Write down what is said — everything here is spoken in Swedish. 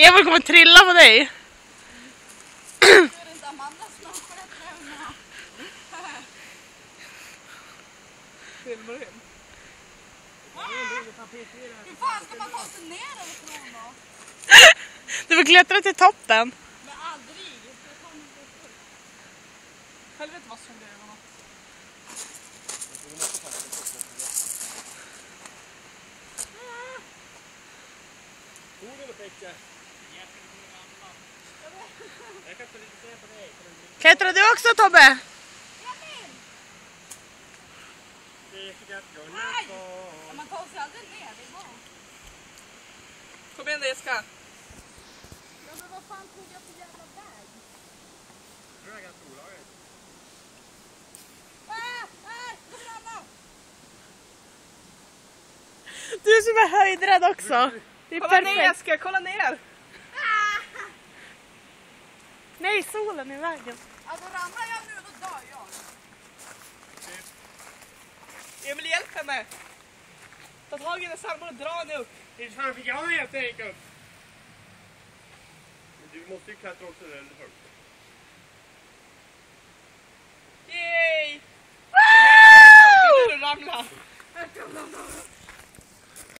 Emil kommer trilla på dig. Filmar du in? Hur fan ska man ta sig ner därifrån då? Du får klättra till toppen. Men aldrig. Helvete vad som det är. Klättrar du också, Tobbe? Nej! Man tar sig aldrig ner, det är bra. Kom igen Jessica. Ja, men vad fan tog jag för jävla väg? Kom ramla! Du som är höjdrädd också. Det är Kolla ner perfekt. Jessica, kolla ner. Nej, solen är i vägen. Alltså ramlar jag nu, då dör jag. Emil, hjälp henne. Ta tag i hennes armar och dra henne upp. Inte fan fick jag hjälpa dig upp. Du måste ju klättra också där, eller hur?